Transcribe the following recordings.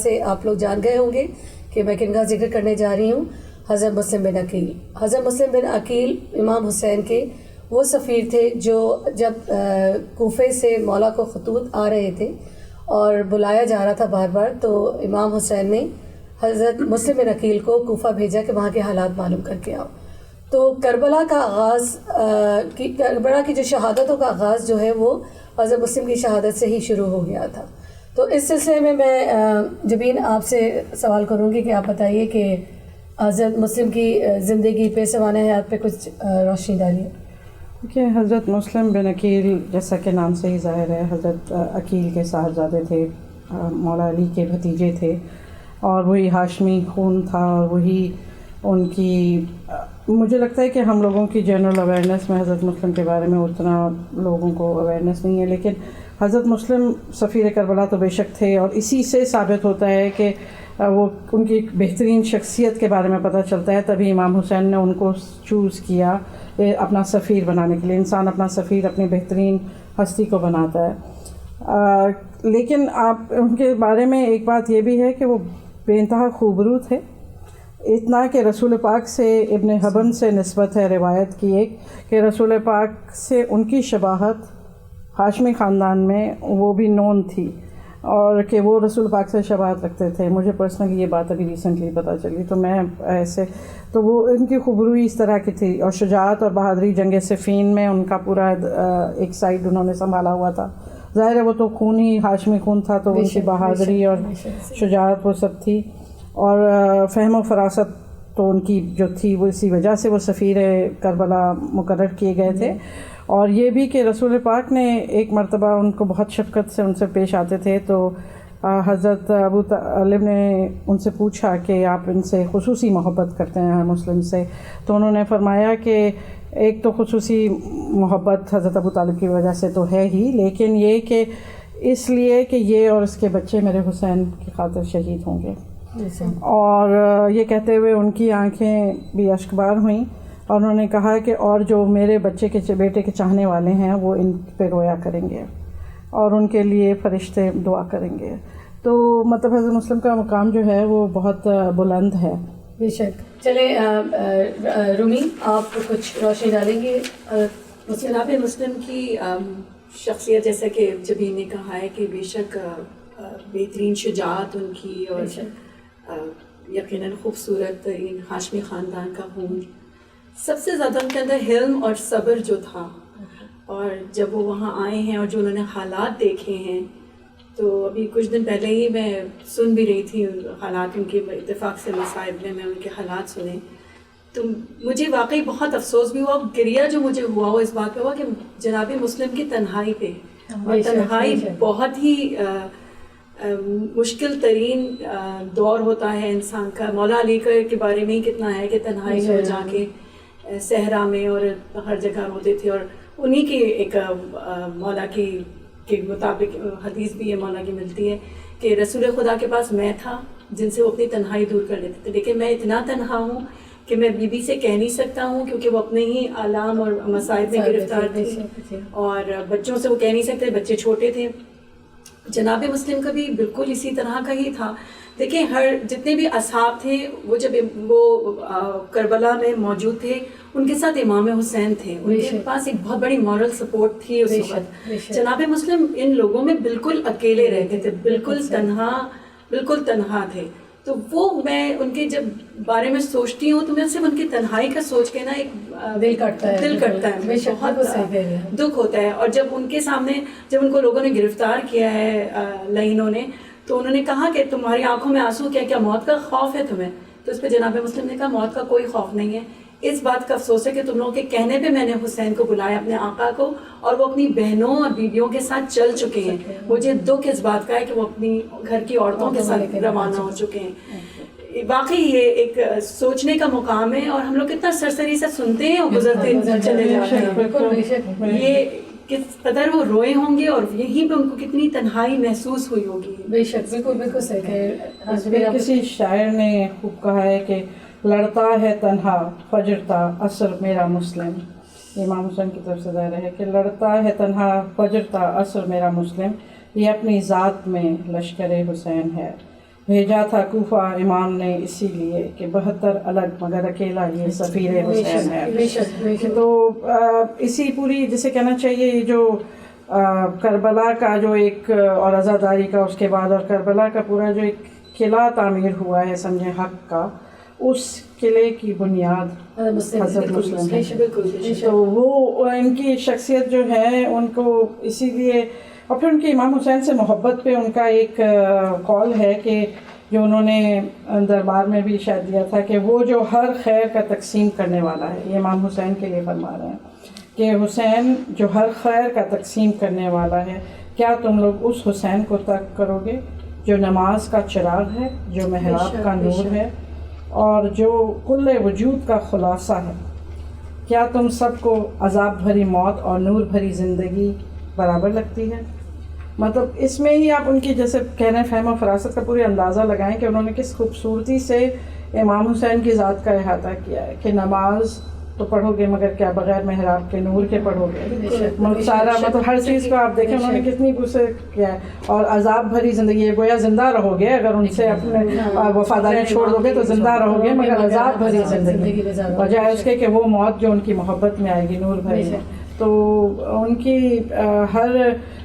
سے آپ لوگ جان گئے ہوں گے کہ میں کن کا ذکر کرنے جا رہی ہوں. حضرت مسلم بن عقیل. حضرت مسلم بن عقیل امام حسین کے وہ سفیر تھے جو جب کوفے سے مولا کو خطوط آ رہے تھے اور بلایا جا رہا تھا بار بار، تو امام حسین نے حضرت مسلم بن عقیل کو کوفہ بھیجا کہ وہاں کے حالات معلوم کر کے آؤ. تو کربلا کا آغاز کربلا کی جو شہادتوں کا آغاز جو ہے وہ حضرت مسلم کی شہادت سے ہی شروع ہو گیا تھا. تو اس سلسلے میں جبین آپ سے سوال کروں گی کہ آپ بتائیے کہ حضرت مسلم کی زندگی پہ سوانح حیات پہ کچھ روشنی ڈالیے. کہ حضرت مسلم بن عقیل جیسا کہ نام سے ہی ظاہر ہے حضرت عقیل کے صاحبزادے تھے، مولا علی کے بھتیجے تھے، اور وہی ہاشمی خون تھا، اور وہی ان کی مجھے لگتا ہے کہ ہم لوگوں کی جنرل اویئرنیس میں حضرت مسلم کے بارے میں اتنا لوگوں کو اویئرنیس نہیں ہے، لیکن حضرت مسلم سفیر کربلا تو بے شک تھے، اور اسی سے ثابت ہوتا ہے کہ وہ ان کی ایک بہترین شخصیت کے بارے میں پتہ چلتا ہے. تبھی امام حسین نے ان کو چوز کیا اپنا سفیر بنانے کے لیے. انسان اپنا سفیر اپنی بہترین ہستی کو بناتا ہے. لیکن آپ ان کے بارے میں ایک بات یہ بھی ہے کہ وہ بے انتہا خوبرو تھے، اتنا کہ رسول پاک سے ابن حبن سے نسبت ہے روایت کی ایک کہ رسول پاک سے ان کی شباہت ہاشمی خاندان میں وہ بھی نون تھی، اور کہ وہ رسول پاک سے شباہت رکھتے تھے. مجھے پرسنلی یہ بات ابھی ریسنٹلی پتہ چلی، تو میں ایسے تو وہ ان کی خوبروئی اس طرح کی تھی، اور شجاعت اور بہادری جنگ صفین میں ان کا پورا ایک سائڈ انہوں نے سنبھالا ہوا تھا. ظاہر ہے وہ تو خون ہی ہاشمی خون تھا، تو ان کی بہادری اور شجاعت وہ سب تھی، اور فہم و فراست تو ان کی جو تھی وہ اسی وجہ سے وہ سفیر کربلا مقرر کیے گئے تھے. اور یہ بھی کہ رسول پاک نے ایک مرتبہ ان کو بہت شفقت سے ان سے پیش آتے تھے، تو حضرت ابو طالب نے ان سے پوچھا کہ آپ ان سے خصوصی محبت کرتے ہیں مسلم سے، تو انہوں نے فرمایا کہ ایک تو خصوصی محبت حضرت ابو طالب کی وجہ سے تو ہے ہی، لیکن یہ کہ اس لیے کہ یہ اور اس کے بچے میرے حسین کی خاطر شہید ہوں گے. اور یہ کہتے ہوئے ان کی آنکھیں بھی اشکبار ہوئیں، اور انہوں نے کہا کہ اور جو میرے بیٹے کے چاہنے والے ہیں وہ ان پہ رویا کریں گے اور ان کے لیے فرشتے دعا کریں گے. تو مطلب حضرت مسلم کا مقام جو ہے وہ بہت بلند ہے. بے شک. چلے رومی آپ کچھ روشنی ڈالیں گے. جناب مسلم کی شخصیت جیسا کہ جبین نے کہا ہے کہ بے شک بہترین شجاعت ان کی، اور یقیناً خوبصورت ترین ہاشمی خاندان کا ہوں. سب سے زیادہ ان کے اندر حلم اور صبر جو تھا، اور جب وہ وہاں آئے ہیں اور جو انہوں نے حالات دیکھے ہیں، تو ابھی کچھ دن پہلے ہی میں سن بھی رہی تھی حالات ان کے، اتفاق سے مصائب میں ان کے حالات سنے، تو مجھے واقعی بہت افسوس بھی ہوا. گریہ جو مجھے ہوا وہ اس بات پہ ہوا کہ جناب مسلم کی تنہائی پہ، اور تنہائی بہت ہی مشکل ترین دور ہوتا ہے انسان کا. مولا علی کے بارے میں ہی کتنا ہے کہ تنہائی میں جا کے صحرا میں اور ہر جگہ ہوتے تھے، اور انہی کی ایک مولا کی کے مطابق حدیث بھی یہ مولا کی ملتی ہے کہ رسول خدا کے پاس میں تھا جن سے وہ اپنی تنہائی دور کر لیتے تھے، لیکن میں اتنا تنہا ہوں کہ میں بی بی سے کہہ نہیں سکتا ہوں، کیونکہ وہ اپنے ہی آلام اور مصائب میں گرفتار تھے، اور بچوں سے وہ کہہ نہیں سکتے، بچے چھوٹے تھے. جناب مسلم کا بھی بالکل اسی طرح کا ہی تھا. دیکھیں ہر جتنے بھی اصحاب تھے وہ جب وہ کربلا میں موجود تھے، ان کے ساتھ امام حسین تھے، ان کے پاس ایک بہت بڑی مورل سپورٹ تھی اس وقت. جناب مسلم ان لوگوں میں بالکل اکیلے رہتے تھے، بالکل تنہا تھے. تو وہ میں ان کے جب بارے میں سوچتی ہوں تو میں صرف ان کی تنہائی کا سوچ کے نا ایک دل کرتا ہے، بہت دکھ ہوتا ہے. اور جب ان کے سامنے جب ان کو لوگوں نے گرفتار کیا ہے لعینوں نے، تو انہوں نے کہا کہ تمہاری آنکھوں میں آنسو کیا موت کا خوف ہے تمہیں؟ تو اس پہ جناب مسلم نے کہا موت کا کوئی خوف نہیں ہے، اس بات کا افسوس ہے کہ تم لوگوں کے کہنے پہ میں نے حسین کو بلایا اپنے آقا کو، اور وہ اپنی بہنوں اور بیویوں کے ساتھ چل چکے ہیں. مجھے دکھ اس بات کا ہے کہ وہ اپنی گھر کی عورتوں کے ساتھ روانہ ہو چکے ہیں. واقعی یہ ایک سوچنے کا مقام ہے، اور ہم لوگ کتنا سرسری سے سنتے ہیں اور گزرتے چلے جاتے ہیں. یہ کس قدر وہ روئے ہوں گے، اور یہیں پہ ان کو کتنی تنہائی محسوس ہوئی ہوگی. بے شک، بالکل صحیح. کسی شاعر نے خوب کہا ہے کہ لڑتا ہے تنہا فجرتا عصر میرا مسلم. امام حسین کی طرف سے ظاہر ہے کہ لڑتا ہے تنہا فجرتا عصر میرا مسلم، یہ اپنی ذات میں لشکر حسین ہے. بھیجا تھا کوفہ امام نے اسی لیے کہ 72 الگ مگر اکیلا یہ سفیر حسین ہے. تو اسی پوری جسے کہنا چاہیے یہ جو کربلا کا جو ایک اور عزاداری کا اس کے بعد اور کربلا کا پورا جو ایک قلعہ تعمیر ہوا ہے سمجھے حق کا، اس قلعے کی بنیاد حضرت مسلم ہے. تو وہ ان کی شخصیت جو ہے ان کو اسی لیے، اور پھر ان کے امام حسین سے محبت پہ ان کا ایک قول ہے کہ جو انہوں نے دربار میں بھی شاید دیا تھا کہ وہ جو ہر خیر کا تقسیم کرنے والا ہے، یہ امام حسین کے لیے فرما رہے ہیں کہ حسین جو ہر خیر کا تقسیم کرنے والا ہے، کیا تم لوگ اس حسین کو ترک کرو گے جو نماز کا چراغ ہے، جو محراب کا نور ہے اور جو کل وجود کا خلاصہ ہے؟ کیا تم سب کو عذاب بھری موت اور نور بھری زندگی برابر لگتی ہے؟ مطلب اس میں ہی آپ ان کی جیسے کہنے فہم و فراست کا پوری اندازہ لگائیں کہ انہوں نے کس خوبصورتی سے امام حسین کی ذات کا احاطہ کیا ہے کہ نماز تو پڑھو گے مگر کیا بغیر محراب کے نور کے پڑھو گے، سارا مطلب ہر چیز کو آپ دیکھیں انہوں نے کتنی اسے کیا ہے. اور عذاب بھری زندگی ہے، گویا زندہ رہو گے اگر ان سے اپنے وفاداری چھوڑ دو گے تو زندہ رہو گے مگر عذاب بھری زندگی، بجائے اس کے کہ وہ موت جو ان کی محبت میں آئے گی نور بھری. تو ان کی ہر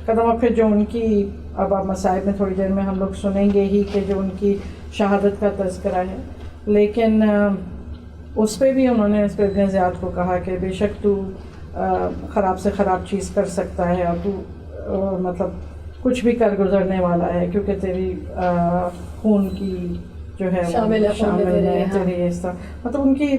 قدم پھر جو ان کی اب آپ مصائب میں تھوڑی دیر میں ہم لوگ سنیں گے ہی کہ جو ان کی شہادت کا تذکرہ ہے، لیکن اس پہ بھی انہوں نے اس پہ ابن زیاد کو کہا کہ بے شک تو خراب سے خراب چیز کر سکتا ہے اور تو مطلب کچھ بھی کر گزرنے والا ہے کیونکہ تیری خون کی جو ہے شامل ہے تیری اس طرح، مطلب ان کی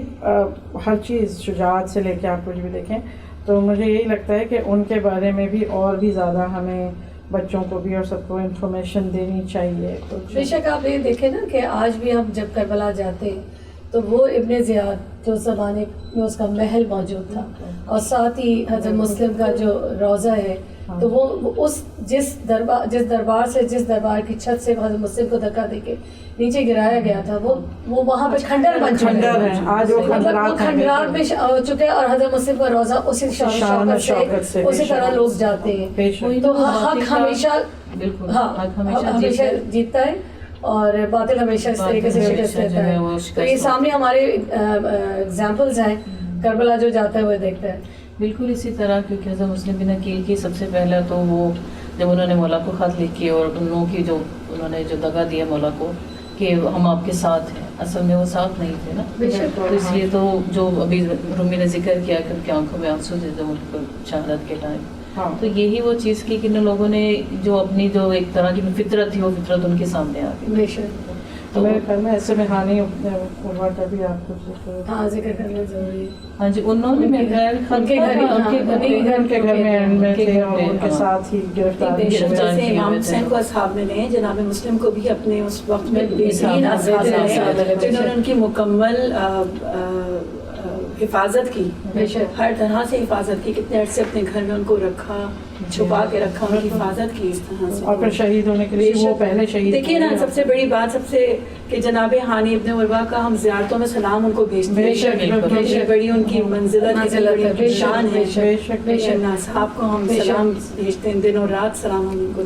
ہر چیز شجاعت سے لے کے آپ کچھ بھی دیکھیں. تو مجھے یہی لگتا ہے کہ ان کے بارے میں بھی اور بھی زیادہ ہمیں بچوں کو بھی اور سب کو انفارمیشن دینی چاہیے. بے شک آپ یہ دیکھیں نا کہ آج بھی ہم جب کربلا جاتے ہیں تو وہ ابن زیاد جو زمانے میں اس کا محل موجود تھا اور ساتھ ہی حضرت مسلم کا جو روضہ ہے، تو وہ اس جس دربار کی چھت سے حضرت مسلم کو دھکا دے کے نیچے گرایا گیا تھا، وہ وہاں پہ کھنڈر بن چکا ہے، آج وہ کھنڈرات میں ہو چکے ہیں اور حضرت مسلم کا روضہ اسی شوکت سے اسی طرح لوگ جاتے ہیں. تو حق ہمیشہ جیتتا ہے اور باطل ہمیشہ اس طریقے سے شکست لیتا ہے. تو یہ سامنے ہمارے ایگزامپلز ہیں، کربلا جو جاتا ہے وہ دیکھتا ہے. بالکل اسی طرح، کیونکہ حضرت مسلم بن عقیل کی سب سے پہلا تو وہ جب انہوں نے مولا کو خط لکھی اور ان لوگوں کی جو انہوں نے جو دغا دیا مولا کو کہ ہم آپ کے ساتھ ہیں، اصل میں وہ ساتھ نہیں تھے نا. تو اس لیے تو جو ابھی رومی نے ذکر کیا کہ ان کی آنکھوں میں آنسو تھے جب ان کو شہادت کے ٹائم. تو یہی وہ چیز کی کہ ان لوگوں نے جو اپنی جو ایک طرح کی فطرت تھی وہ فطرت ان کے سامنے آ گئی. تو میرے خیال میں ایسے میں ہانی عمر کا بھی آپ کو ذکر کرنا ضروری ہے. ہاں جی، انہوں نے میرے گھر کے گھر میں تھے اور ان کے ساتھ ہی گرفتار. جیسے امام حسین کو اصحاب میں جناب مسلم کو بھی اپنے اس وقت میں بہترین اصحاب نے جنہوں نے ان کی مکمل حفاظت کی، ہر طرح سے حفاظت کی، کتنے عرصے اپنے گھر میں ان کو رکھا، چھپا کے رکھا، ان کی حفاظت کی اس طرح سے. اور پھر شہید ہونے کے لیے وہ پہلے شہید. دیکھیے نا سب سے بڑی بات سب سے کہ جناب ہانی ابن عروہ کا ہم زیارتوں میں سلام ان کو بھیجتے ہیں، بڑی ان کی منزلت ہے، شان ہے. اصحاب کو ہم سلام بھیجتے ہیں، دن اور رات سلام ہم ان کو.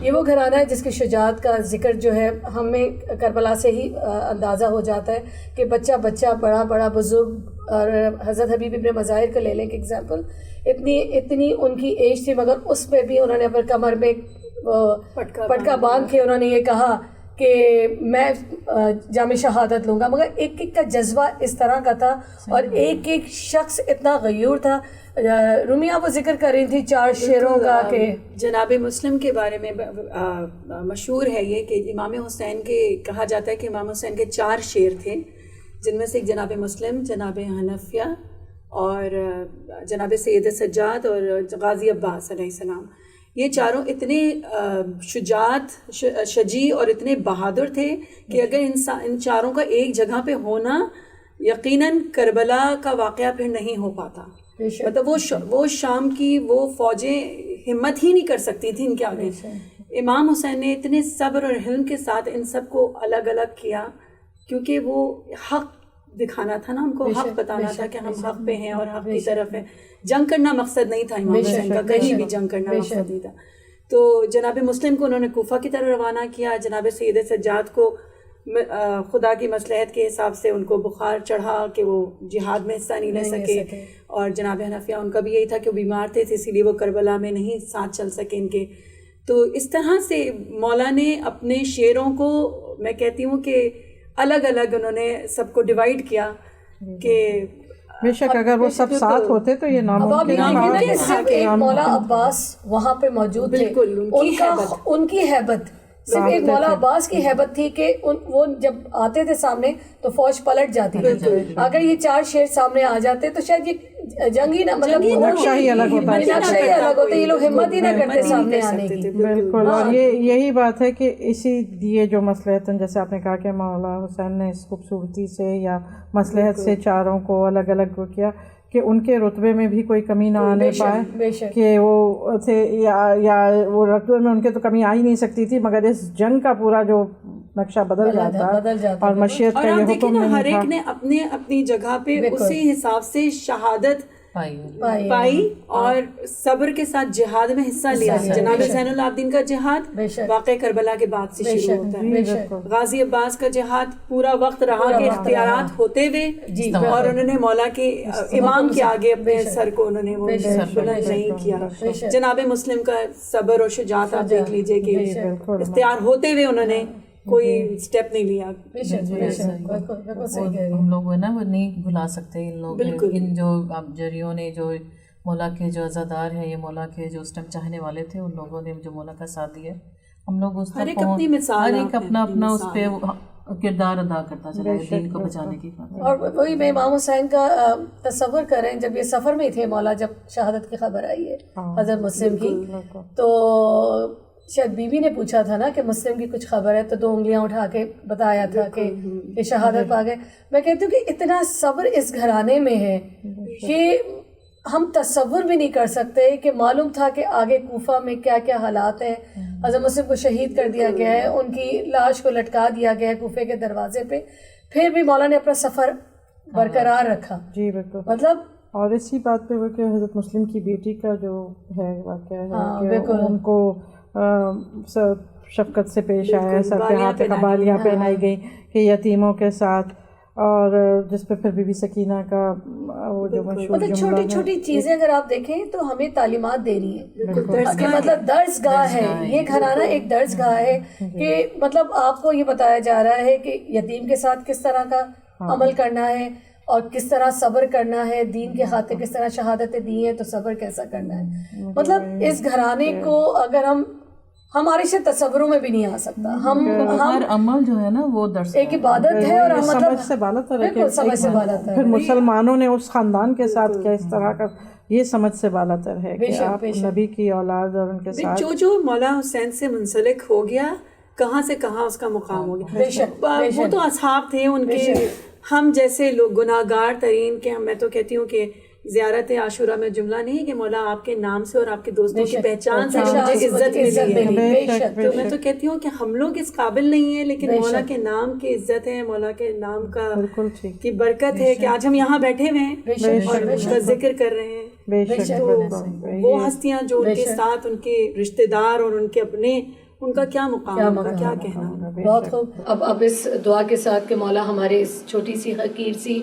یہ وہ گھرانہ ہے جس کی شجاعت کا ذکر جو ہے ہمیں کربلا سے ہی اندازہ ہو جاتا ہے کہ بچہ بچہ بڑا بزرگ. اور حضرت حبیب ابن مظاہر کا لے لیں کہ ایگزامپل، اتنی ان کی ایج تھی مگر اس پہ بھی انہوں نے اپنے کمر میں پٹکا باندھ کے انہوں نے یہ کہا کہ میں جامع شہادت لوں گا. مگر ایک ایک کا جذبہ اس طرح کا تھا اور ایک ایک شخص اتنا غیور تھا. رومیہ وہ ذکر کر رہی تھی 4 شعروں کا کہ جناب مسلم کے بارے میں مشہور ہے یہ کہ امام حسین کے کہا جاتا ہے کہ امام حسین کے 4 شعر تھے، جن میں سے ایک جناب مسلم، جناب حنفیہ اور جناب سید سجاد اور غازی عباس علیہ السلام. یہ چاروں اتنے شجاع اور اتنے بہادر تھے کہ اگر ان چاروں کا ایک جگہ پہ ہونا یقیناً کربلا کا واقعہ پھر نہیں ہو پاتا. مطلب وہ شام کی وہ فوجیں ہمت ہی نہیں کر سکتی تھیں ان کے آگے. امام حسین نے اتنے صبر اور حلم کے ساتھ ان سب کو الگ الگ کیا کیونکہ وہ حق دکھانا تھا نا، ان کو حق بتانا تھا کہ ہم حق پہ ہیں اور حق کی طرف ہیں. جنگ کرنا مقصد نہیں تھا امام حسین کا، کہیں بھی جنگ کرنا مقصد نہیں تھا. تو جناب مسلم کو انہوں نے کوفہ کی طرف روانہ کیا. جناب سید سجاد کو خدا کی مصلحت کے حساب سے ان کو بخار چڑھا کہ وہ جہاد میں حصہ نہیں لے سکے, اور جناب حنفیہ ان کا بھی یہی تھا کہ وہ بیمار تھے اسی لیے وہ کربلا میں نہیں ساتھ چل سکے ان کے. تو اس طرح سے مولا نے اپنے شعروں کو میں کہتی ہوں کہ الگ الگ انہوں نے سب کو ڈیوائیڈ کیا کہ بے شک اگر وہ سب ساتھ ہوتے تو یہ ناممکن صرف ایک مولا عباس وہاں پہ موجود تھے, ان کی ہیبت صرف ایک مولا عباس کی ہیبت تھی کہ وہ جب آتے تھے سامنے تو فوج پلٹ جاتی تھی. اگر یہ 4 شیر سامنے آ جاتے تو شاید یہ جنگ ہی نہ مطلب نقشہ ہی الگ ہوتا ہے, نقشہ ہی الگ ہوتا ہے, یہ لوگ ہمت ہی نہ کرتے سامنے آنے کی. بالکل. اور یہی بات ہے کہ اسی لیے جو مصلحتاً جیسے آپ نے کہا کہ مولا حسین نے اس خوبصورتی سے یا مصلحت سے چاروں کو الگ الگ کیا کہ ان کے رتبے میں بھی کوئی کمی نہ آنے پائے, کہ وہ تھے یا وہ رتبے میں ان کے تو کمی آ ہی نہیں سکتی تھی, مگر اس جنگ کا پورا جو نقشہ بدل جاتا اور مشیت کا یہ حکم نہیں تھا. ہر ایک نے اپنے اپنی جگہ پہ اسی حساب سے شہادت پائی اور صبر کے ساتھ جہاد میں حصہ لیا. جناب زین العابدین کا جہاد واقع کربلا کے بعد سے شروع ہوتا ہے. غازی عباس کا جہاد پورا وقت رہا کہ اختیارات ہوتے ہوئے اور انہوں نے مولا کے امام کے آگے اپنے سر کو انہوں نے وہ بلند نہیں کیا. جناب مسلم کا صبر اور شجاعت آپ دیکھ لیجئے کہ اختیار ہوتے ہوئے انہوں نے کوئی اسٹیپ نہیں لیا. ہم لوگ ہے نا وہ نہیں بھلا سکتے ان لوگ, ان جو ابجریوں نے جو مولا کے جو عزادار ہیں, یہ مولا کے جو اس ٹائم چاہنے والے تھے, ان لوگوں نے جو مولا کا ساتھ دیا, ہم لوگ اس ہر ایک اپنی مثال, ہر ایک اپنا اپنا اس پہ کردار ادا کرتا چلا ہے دین کو بچانے کی خاطر. اور وہی میں امام حسین کا تصور کریں, جب یہ سفر میں تھے مولا, جب شہادت کی خبر آئی ہے حضرت مسلم کی, تو شاید بیوی نے پوچھا تھا نا کہ مسلم کی کچھ خبر ہے, تو 2 انگلیاں اٹھا کے بتایا تھا کہ شہادت پا گئے. میں کہتی ہوں کہ اتنا صبر اس گھرانے میں ہے کہ ہم تصور بھی نہیں کر سکتے, کہ معلوم تھا کہ آگے کوفہ میں کیا کیا حالات ہیں. حضرت مسلم کو شہید کر دیا گیا ہے, ان کی لاش کو لٹکا دیا گیا ہے کوفے کے دروازے پہ, پھر بھی مولا نے اپنا سفر برقرار رکھا. جی بالکل. مطلب اور اسی بات پہ وہ کہ حضرت مسلم کی بیٹی کا جو ہے واقعہ ہے کہ ان کو شفقت سے پیش آیا, سر پہ ہاتھ قبالیاں پہنائی گئیں کہ یتیموں کے ساتھ, اور جس پہ پھر بی بی سکینہ کا وہ جو مشہور مطلب چھوٹی چھوٹی چیزیں اگر آپ دیکھیں تو ہمیں تعلیمات دے رہی ہیں. مطلب درس گاہ ہے یہ گھرانہ, ایک درس گاہ ہے کہ مطلب آپ کو یہ بتایا جا رہا ہے کہ یتیم کے ساتھ کس طرح کا عمل کرنا ہے اور کس طرح صبر کرنا ہے, دین کے خاطر کس طرح شہادتیں دی ہیں تو صبر کیسا کرنا ہے. مطلب اس گھرانے کو اگر ہمارے سے تصوروں میں بھی نہیں آ سکتا. ہر عمل جو ہے نا وہ درس ایک عبادت ہے, اور سمجھ سے بالاتر ہے, سمجھ سے بالاتر. پھر مسلمانوں نے اس خاندان کے ساتھ کیا اس طرح کا, یہ سمجھ سے بالاتر ہے کہ آپ نبی کی اولاد اور ان کے ساتھ جو مولا حسین سے منسلک ہو گیا, کہاں سے کہاں اس کا مقام ہو گیا. وہ تو اصحاب تھے ان کے, ہم جیسے لوگ گناہ گار ترین کے. میں تو کہتی ہوں کہ زیارت عاشورہ میں جملہ نہیں کہ مولا آپ کے نام سے اور آپ کے دوستوں کی پہچان سے مجھے عزت ملی ہے. تو میں تو کہتی ہوں کہ ہم لوگ اس قابل نہیں ہیں, لیکن مولا کے نام کی عزت ہے, مولا کے نام کا کی برکت ہے کہ آج ہم یہاں بیٹھے ہوئے ہیں اور اس کا ذکر کر رہے ہیں. تو وہ ہستیاں جو ان کے ساتھ ان کے رشتہ دار اور ان کے اپنے, ان کا کیا مقام ہوگا, کیا کہنا. بہت خوب. اب اس دعا کے ساتھ کہ مولا ہمارے اس چھوٹی سی حقیر سی